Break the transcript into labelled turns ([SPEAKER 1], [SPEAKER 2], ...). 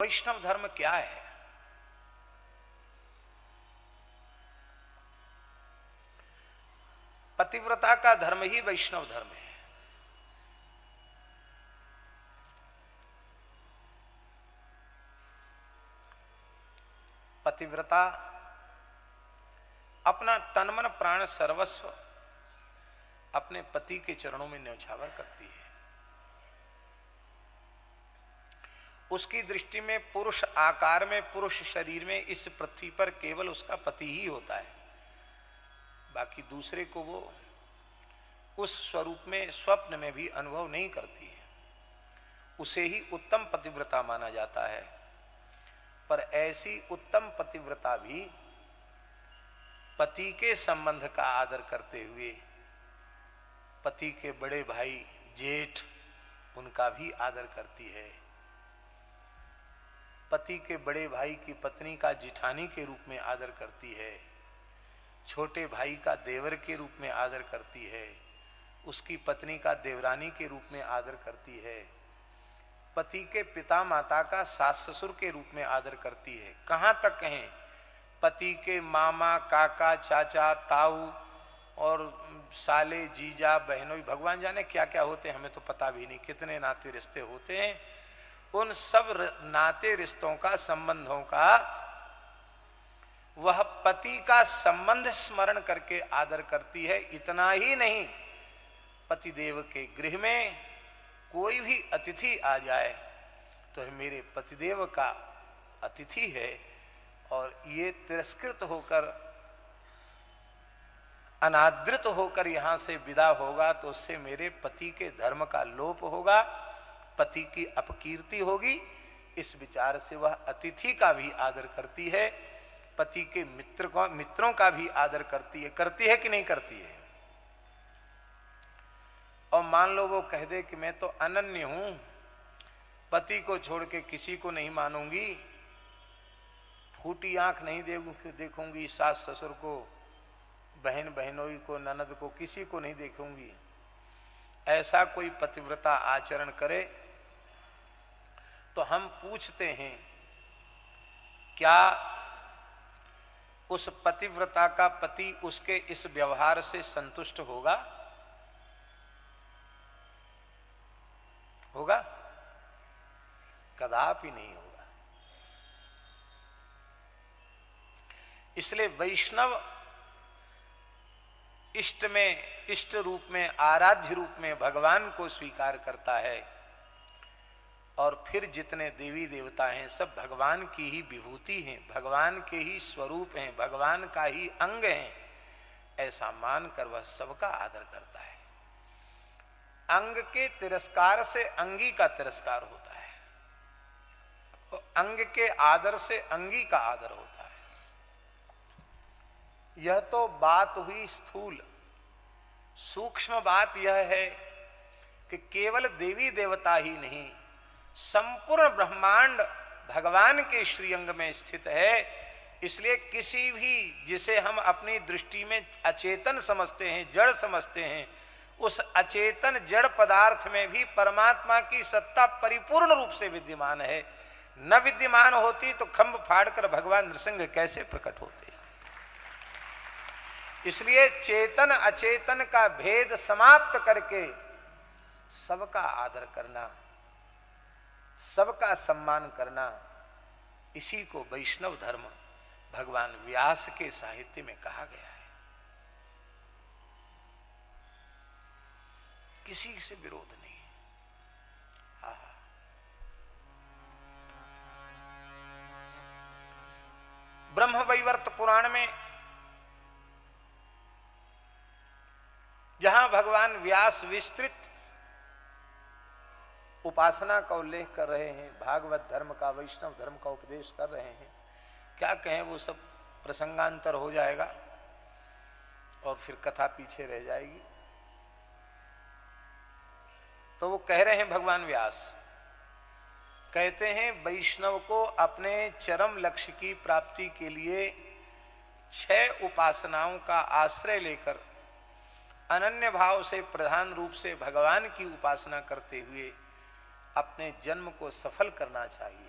[SPEAKER 1] वैष्णव धर्म क्या है? पतिव्रता का धर्म ही वैष्णव धर्म है। पतिव्रता अपना तन मन प्राण सर्वस्व अपने पति के चरणों में न्यौछावर करती है। उसकी दृष्टि में पुरुष आकार में, पुरुष शरीर में इस पृथ्वी पर केवल उसका पति ही होता है। बाकी दूसरे को वो उस स्वरूप में स्वप्न में भी अनुभव नहीं करती है। उसे ही उत्तम पतिव्रता माना जाता है। पर ऐसी उत्तम पतिव्रता भी पति के संबंध का आदर करते हुए पति के बड़े भाई जेठ उनका भी आदर करती है। पति के बड़े भाई की पत्नी का जिठानी के रूप में आदर करती है। छोटे भाई का देवर के रूप में आदर करती है। उसकी पत्नी का देवरानी के रूप में आदर करती है। पति के पिता माता का सास ससुर के रूप में आदर करती है। कहां तक कहें, पति के मामा काका चाचा ताऊ और साले जीजा बहनों, भगवान जाने क्या क्या होते हैं, हमें तो पता भी नहीं कितने नाते रिश्ते होते हैं। उन सब नाते रिश्तों का, संबंधों का वह पति का संबंध स्मरण करके आदर करती है। इतना ही नहीं, पतिदेव के गृह में कोई भी अतिथि आ जाए तो मेरे पतिदेव का अतिथि है और ये तिरस्कृत होकर, अनादृत होकर यहां से विदा होगा तो उससे मेरे पति के धर्म का लोप होगा, पति की अपकीर्ति होगी। इस विचार से वह अतिथि का भी आदर करती है, पति के मित्रों का भी आदर करती है कि नहीं करती है? और मान लो वो कह दे कि मैं तो अनन्य हूं, पति को छोड़ के किसी को नहीं मानूंगी, फूटी आंख नहीं देखूंगी, सास ससुर को, बहन बहनोई को, ननद को, किसी को नहीं देखूंगी, ऐसा कोई पतिव्रता आचरण करे तो हम पूछते हैं क्या उस पतिव्रता का पति उसके इस व्यवहार से संतुष्ट होगा? होगा? कदापि नहीं होगा। इसलिए वैष्णव इष्ट में, इष्ट रूप में, आराध्य रूप में भगवान को स्वीकार करता है और फिर जितने देवी देवता हैं सब भगवान की ही विभूति हैं, भगवान के ही स्वरूप हैं, भगवान का ही अंग हैं, ऐसा मानकर वह सबका आदर करता है। अंग के तिरस्कार से अंगी का तिरस्कार होता है और अंग के आदर से अंगी का आदर होता है। यह तो बात हुई स्थूल। सूक्ष्म बात यह है कि केवल देवी देवता ही नहीं, संपूर्ण ब्रह्मांड भगवान के श्रीअंग में स्थित है। इसलिए किसी भी जिसे हम अपनी दृष्टि में अचेतन समझते हैं, जड़ समझते हैं, उस अचेतन जड़ पदार्थ में भी परमात्मा की सत्ता परिपूर्ण रूप से विद्यमान है। न विद्यमान होती तो खंभ फाड़कर भगवान नृसिंह कैसे प्रकट होते। इसलिए चेतन अचेतन का भेद समाप्त करके सबका आदर करना, सबका सम्मान करना, इसी को वैष्णव धर्म भगवान व्यास के साहित्य में कहा गया है। किसी से विरोध नहीं। ब्रह्मवैवर्त पुराण में जहां भगवान व्यास विस्तृत उपासना का उल्लेख कर रहे हैं, भागवत धर्म का, वैष्णव धर्म का उपदेश कर रहे हैं, क्या कहें, वो सब प्रसंगांतर हो जाएगा और फिर कथा पीछे रह जाएगी। तो वो कह रहे हैं, भगवान व्यास कहते हैं वैष्णव को अपने चरम लक्ष्य की प्राप्ति के लिए 6 उपासनाओं का आश्रय लेकर अनन्य भाव से प्रधान रूप से भगवान की उपासना करते हुए अपने जन्म को सफल करना चाहिए।